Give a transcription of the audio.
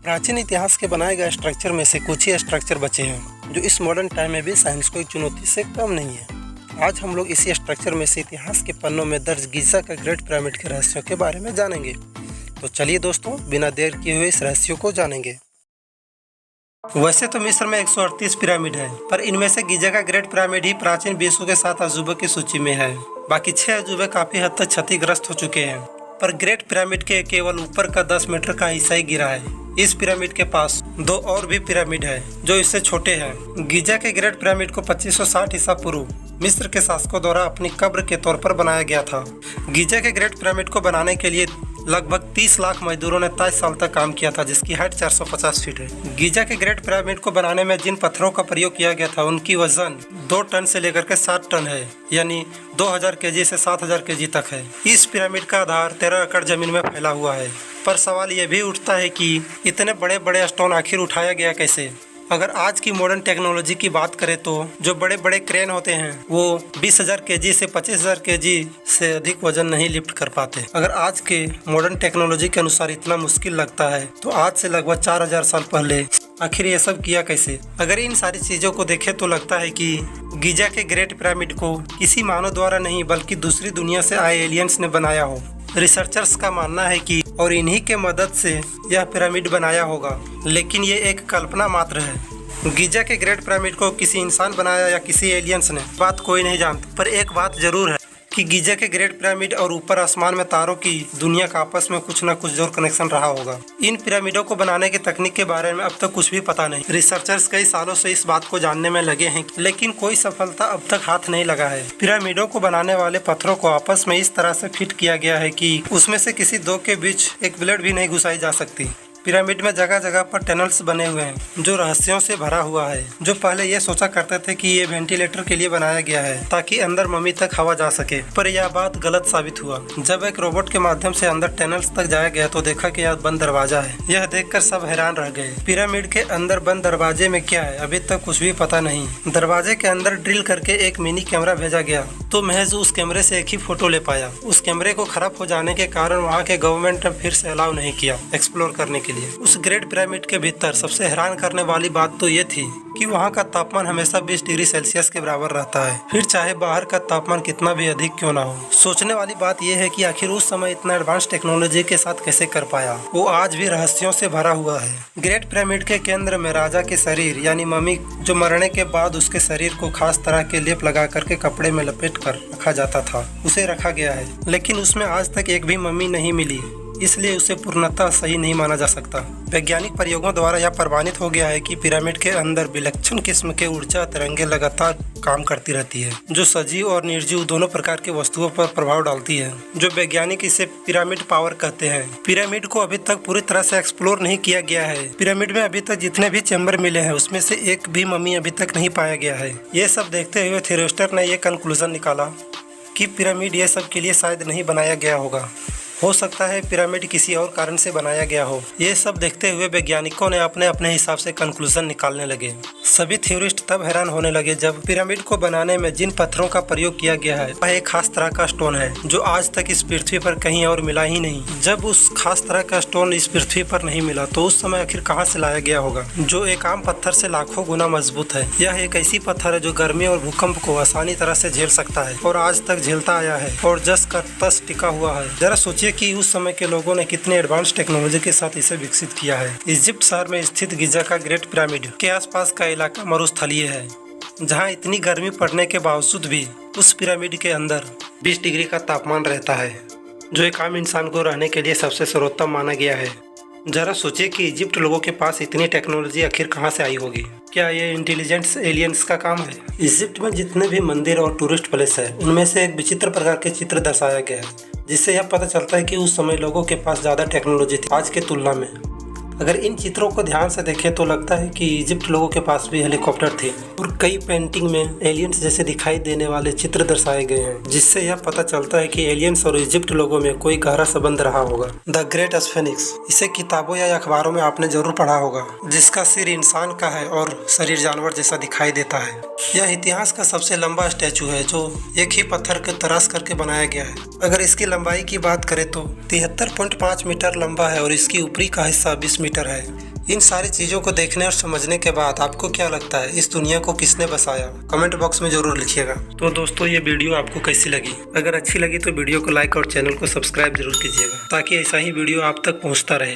प्राचीन इतिहास के बनाए गए स्ट्रक्चर में से कुछ ही स्ट्रक्चर बचे हैं जो इस मॉडर्न टाइम में भी साइंस को एक चुनौती से कम नहीं है। आज हम लोग इसी स्ट्रक्चर में से इतिहास के पन्नों में दर्ज गिज़ा का ग्रेट पिरामिड के रहस्यों के बारे में जानेंगे। तो चलिए दोस्तों, बिना देर किए हुए इस रहस्यों को जानेंगे। वैसे तो मिस्र में 138 पिरामिड है, पर इनमें से गिज़ा का ग्रेट पिरामिड ही प्राचीन विश्व के 7 अजूबों की सूची में है। बाकी 6 अजूबे काफी हद तक क्षतिग्रस्त हो चुके हैं, पर ग्रेट पिरामिड के केवल ऊपर का 10 मीटर का हिस्सा ही गिरा है। इस पिरामिड के पास 2 और भी पिरामिड है जो इससे छोटे हैं। गिज़ा के ग्रेट पिरामिड को 2560 ईसा पूर्व मिस्र के शासकों द्वारा अपनी कब्र के तौर पर बनाया गया था। गिज़ा के ग्रेट पिरामिड को बनाने के लिए लगभग 30 लाख मजदूरों ने 23 साल तक काम किया था, जिसकी हाइट 450 फीट है। गिज़ा के ग्रेट पिरामिड को बनाने में जिन पत्थरों का प्रयोग किया गया था उनकी वजन 2 टन से लेकर के 7 टन है, यानी 2000 केजी से 7000 केजी तक है। इस पिरामिड का आधार 13 एकड़ जमीन में फैला हुआ है। पर सवाल यह भी उठता है कि इतने बड़े बड़े स्टोन आखिर उठाया गया कैसे। अगर आज की मॉडर्न टेक्नोलॉजी की बात करें तो जो बड़े बड़े क्रेन होते हैं वो 20,000 केजी से 25,000 केजी से अधिक वजन नहीं लिफ्ट कर पाते। अगर आज के मॉडर्न टेक्नोलॉजी के अनुसार इतना मुश्किल लगता है तो आज से लगभग 4000 साल पहले आखिर ये सब किया कैसे। अगर इन सारी चीज़ों को देखें तो लगता है कि गिज़ा के ग्रेट पिरामिड को किसी मानव द्वारा नहीं बल्कि दूसरी दुनिया से आए एलियंस ने बनाया हो। रिसर्चर्स का मानना है कि और इन्हीं के मदद से यह पिरामिड बनाया होगा, लेकिन ये एक कल्पना मात्र है। गिज़ा के ग्रेट पिरामिड को किसी इंसान बनाया या किसी एलियंस ने, बात कोई नहीं जानता। पर एक बात जरूर है कि गिज़ा के ग्रेट पिरामिड और ऊपर आसमान में तारों की दुनिया का आपस में कुछ न कुछ जरूर कनेक्शन रहा होगा। इन पिरामिडों को बनाने की तकनीक के बारे में अब तक कुछ भी पता नहीं। रिसर्चर्स कई सालों से इस बात को जानने में लगे हैं, लेकिन कोई सफलता अब तक हाथ नहीं लगा है। पिरामिडों को बनाने वाले पत्थरों को आपस में इस तरह से फिट किया गया है कि उसमें से किसी दो के बीच एक ब्लेड भी नहीं घुसाई जा सकती। पिरामिड में जगह जगह पर टनल्स बने हुए हैं जो रहस्यों से भरा हुआ है। जो पहले ये सोचा करते थे कि ये वेंटिलेटर के लिए बनाया गया है ताकि अंदर मम्मी तक हवा जा सके, पर यह बात गलत साबित हुआ। जब एक रोबोट के माध्यम से अंदर टनल्स तक जाया गया तो देखा कि यह बंद दरवाजा है। यह देखकर सब हैरान रह गए। पिरामिड के अंदर बंद दरवाजे में क्या है अभी तक कुछ भी पता नहीं। दरवाजे के अंदर ड्रिल करके एक मिनी कैमरा भेजा गया तो महज उस कैमरे से एक ही फोटो ले पाया। उस कैमरे को खराब हो जाने के कारण वहाँ के गवर्नमेंट ने फिर से अलाउ नहीं किया एक्सप्लोर करने के लिए। उस ग्रेट पिरामिड के भीतर सबसे हैरान करने वाली बात तो ये थी कि वहाँ का तापमान हमेशा 20 डिग्री सेल्सियस के बराबर रहता है, फिर चाहे बाहर का तापमान कितना भी अधिक क्यों ना हो। सोचने वाली बात यह है कि आखिर उस समय इतना एडवांस टेक्नोलॉजी के साथ कैसे कर पाया। वो आज भी रहस्यों से भरा हुआ है। ग्रेट पिरामिड के केंद्र में राजा के शरीर यानी मम्मी, जो मरने के बाद उसके शरीर को खास तरह के लेप लगा करके कपड़े में लपेट कर रखा जाता था, उसे रखा गया है। लेकिन उसमें आज तक एक भी मम्मी नहीं मिली, इसलिए उसे पूर्णतः सही नहीं माना जा सकता। वैज्ञानिक प्रयोगों द्वारा यह प्रमाणित हो गया है कि पिरामिड के अंदर विलक्षण किस्म के ऊर्जा तरंगे लगातार काम करती रहती है, जो सजीव और निर्जीव दोनों प्रकार की वस्तुओं पर प्रभाव डालती है। जो वैज्ञानिक इसे पिरामिड पावर कहते हैं। पिरामिड को अभी तक पूरी तरह से एक्सप्लोर नहीं किया गया है। पिरामिड में अभी तक जितने भी चैम्बर मिले हैं उसमें से एक भी मम्मी अभी तक नहीं पाया गया है। ये सब देखते हुए थ्योरिस्टर ने यह कंक्लूजन निकाला कि पिरामिड ये सब के लिए शायद नहीं बनाया गया होगा। हो सकता है पिरामिड किसी और कारण से बनाया गया हो। ये सब देखते हुए वैज्ञानिकों ने अपने अपने हिसाब से कंक्लूजन निकालने लगे। सभी थ्योरिस्ट तब हैरान होने लगे जब पिरामिड को बनाने में जिन पत्थरों का प्रयोग किया गया है वह एक खास तरह का स्टोन है जो आज तक इस पृथ्वी पर कहीं और मिला ही नहीं। जब उस खास तरह का स्टोन इस पृथ्वी पर नहीं मिला तो उस समय आखिर कहाँ से लाया गया होगा, जो एक आम पत्थर से लाखों गुना मजबूत है। यह एक ऐसी पत्थर है जो गर्मी और भूकंप को आसानी तरह से झेल सकता है और आज तक झेलता आया है और जस का तस टिका हुआ है। जरा सोचिए कि उस समय के लोगों ने कितने एडवांस टेक्नोलॉजी के साथ इसे विकसित किया है। इजिप्ट शहर में स्थित गिज़ा का ग्रेट पिरामिड के आसपास का इलाका मरुस्थलीय है, जहां इतनी गर्मी पड़ने के बावजूद भी उस पिरामिड के अंदर 20 डिग्री का तापमान रहता है, जो एक आम इंसान को रहने के लिए सबसे सर्वोत्तम माना गया है। जरा सोचिए कि इजिप्ट लोगों के पास इतनी टेक्नोलॉजी आखिर कहाँ से आई होगी। क्या ये इंटेलिजेंट्स एलियंस का काम है। इजिप्ट में जितने भी मंदिर और टूरिस्ट प्लेस है उनमें से एक विचित्र प्रकार के चित्र दर्शाया गया है, जिससे यह पता चलता है कि उस समय लोगों के पास ज़्यादा टेक्नोलॉजी थी आज के तुलना में। अगर इन चित्रों को ध्यान से देखें तो लगता है कि इजिप्ट लोगों के पास भी हेलीकॉप्टर थे और कई पेंटिंग में एलियंस जैसे दिखाई देने वाले चित्र दर्शाए गए हैं, जिससे यह पता चलता है कि एलियंस और इजिप्ट लोगों में कोई गहरा संबंध रहा होगा। द ग्रेट स्फिंक्स, इसे किताबों या अखबारों में आपने जरूर पढ़ा होगा, जिसका सिर इंसान का है और शरीर जानवर जैसा दिखाई देता है। यह इतिहास का सबसे लंबा स्टैचू है जो एक ही पत्थर के तराश करके बनाया गया है। अगर इसकी लंबाई की बात करें तो 73.5 मीटर लंबा है और इसकी ऊपरी का हिस्सा 20 मीटर है। इन सारी चीज़ों को देखने और समझने के बाद आपको क्या लगता है, इस दुनिया को किसने बसाया? कमेंट बॉक्स में जरूर लिखिएगा। तो दोस्तों, ये वीडियो आपको कैसी लगी? अगर अच्छी लगी तो वीडियो को लाइक और चैनल को सब्सक्राइब जरूर कीजिएगा, ताकि ऐसा ही वीडियो आप तक पहुंचता रहे।